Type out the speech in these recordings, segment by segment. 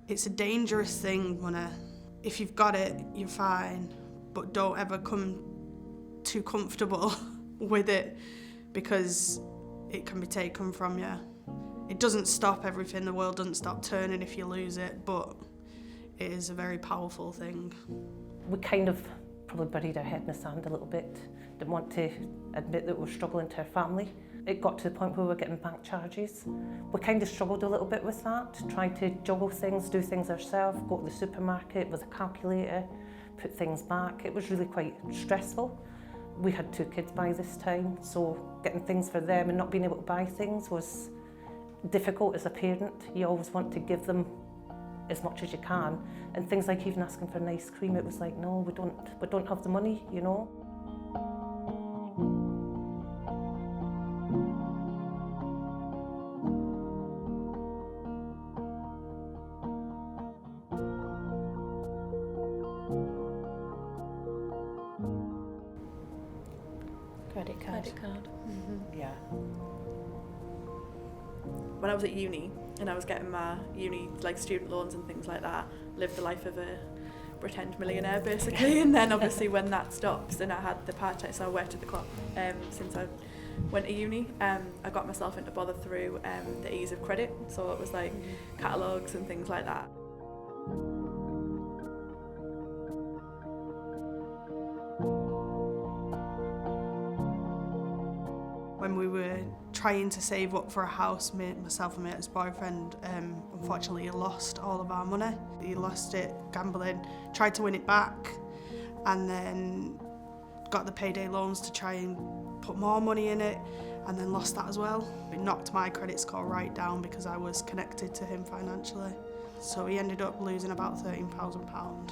It's a dangerous thing, money. If you've got it, you're fine, but don't ever come too comfortable with it because it can be taken from you. It doesn't stop everything, the world doesn't stop turning if you lose it, but it is a very powerful thing. We kind of probably buried our head in the sand a little bit, didn't want to admit that we were struggling to our family. It got to the point where we were getting bank charges. We kind of struggled a little bit with that, trying to juggle things, do things ourselves, go to the supermarket with a calculator, put things back. It was really quite stressful. We had 2 kids by this time, so getting things for them and not being able to buy things was difficult as a parent. You always want to give them as much as you can, and things like even asking for an ice cream, it was like, no, we don't have the money, you know. Credit card. Mm-hmm. Yeah. When I was at uni and I was getting my uni like student loans and things like that, lived the life of a pretend millionaire basically, and then obviously when that stops and I had the part-time, so I worked at the Coop since I went to uni, I got myself into bother through the ease of credit, so it was like catalogues and things like that. When we were trying to save up for a house, myself and my ex-boyfriend, unfortunately he lost all of our money. He lost it gambling, tried to win it back, and then got the payday loans to try and put more money in it, and then lost that as well. It knocked my credit score right down because I was connected to him financially. So he ended up losing about £13,000.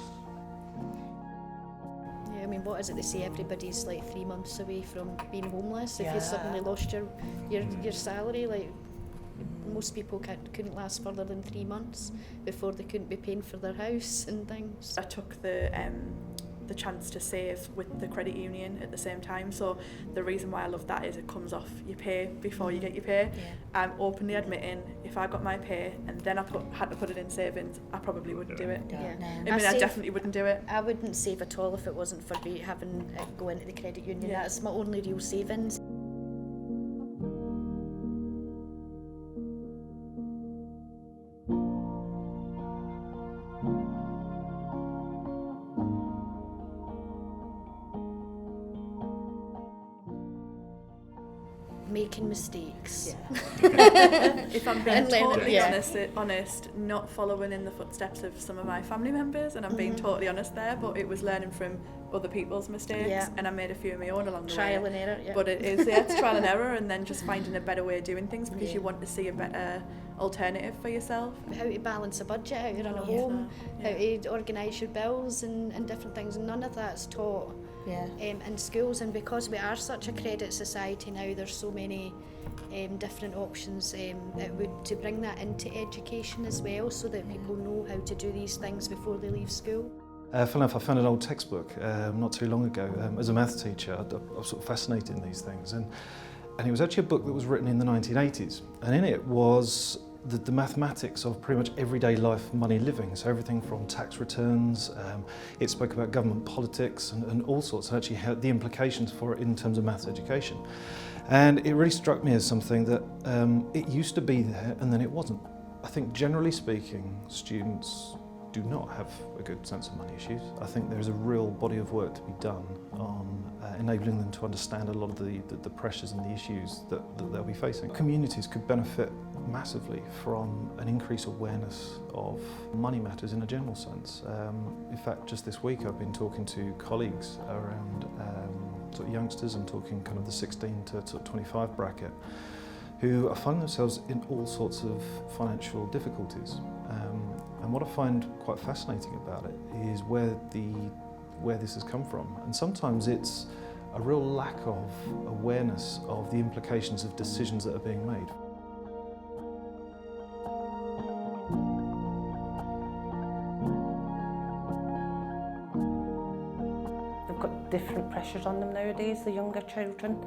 Yeah, I mean, what is it they say? Everybody's like 3 months away from being homeless. If Yeah. you suddenly lost your salary, like most people couldn't last further than 3 months before they couldn't be paying for their house and things. I took the chance to save with the credit union at the same time, so the reason why I love that is it comes off your pay before you get your pay. Yeah. I'm openly admitting if I got my pay and then I had to put it in savings, I probably wouldn't do it. Yeah. I mean, I definitely wouldn't do it. I wouldn't save at all if it wasn't for me having it go into the credit union. Yeah. That's my only real savings. Making mistakes. If I'm being And learning, totally yeah. honest, not following in the footsteps of some of my family members, and I'm being totally honest there, but it was learning from other people's mistakes, Yeah. and I made a few of my own along the Trial way. and error, yeah. But it's trial and error, and then just finding a better way of doing things because Yeah. you want to see a better alternative for yourself. How to balance a budget, how to run a Yeah. home, Yeah. how to organise your bills and different things, and none of that's taught in schools. And because we are such a credit society now, there's so many different options to bring that into education as well, so that people know how to do these things before they leave school. Funnily enough, I found an old textbook not too long ago. As a maths teacher, I was sort of fascinated in these things, and it was actually a book that was written in the 1980s, and in it was the mathematics of pretty much everyday life money living, so everything from tax returns, it spoke about government politics and all sorts, and actually had the implications for it in terms of maths education. And it really struck me as something that it used to be there and then it wasn't. I think generally speaking, students do not have a good sense of money issues. I think there's a real body of work to be done on enabling them to understand a lot of the pressures and the issues that they'll be facing. Communities could benefit massively from an increased awareness of money matters in a general sense. In fact, just this week I've been talking to colleagues around sort of youngsters. I'm talking kind of the 16 to sort of 25 bracket, who are finding themselves in all sorts of financial difficulties. And what I find quite fascinating about it is where this has come from. And sometimes it's a real lack of awareness of the implications of decisions that are being made. They've got different pressures on them nowadays, the younger children.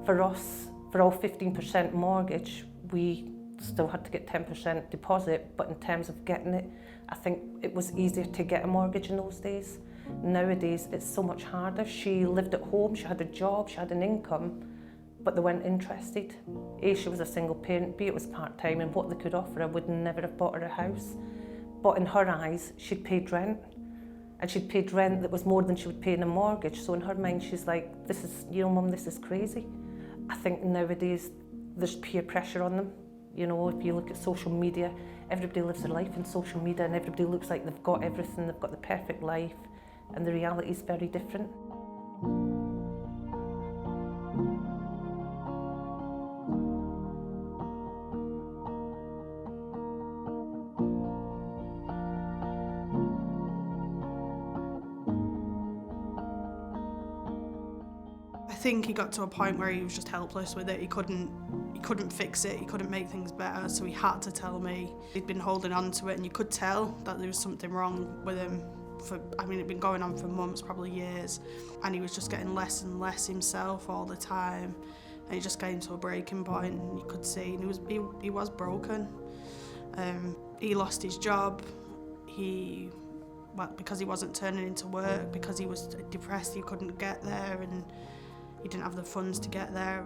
For us, for all 15% mortgage, we still had to get 10% deposit, but in terms of getting it I think it was easier to get a mortgage in those days. Nowadays, it's so much harder. She lived at home, she had a job, she had an income, but they weren't interested. A, she was a single parent, B, it was part-time, and what they could offer her would never have bought her a house. But in her eyes, she'd paid rent, and she'd paid rent that was more than she would pay in a mortgage. So in her mind, she's like, this is, you know, Mum, this is crazy. I think nowadays, there's peer pressure on them. You know, if you look at social media, everybody lives their life in social media and everybody looks like they've got everything, they've got the perfect life, and the reality is very different. I think he got to a point where he was just helpless with it. He couldn't fix it, he couldn't make things better, so he had to tell me. He'd been holding on to it, and you could tell that there was something wrong with him. It'd been going on for months, probably years, and he was just getting less and less himself all the time, and he just came to a breaking point, and you could see, and he was broken. He lost his job. Because he wasn't turning into work, because he was depressed, he couldn't get there, and he didn't have the funds to get there.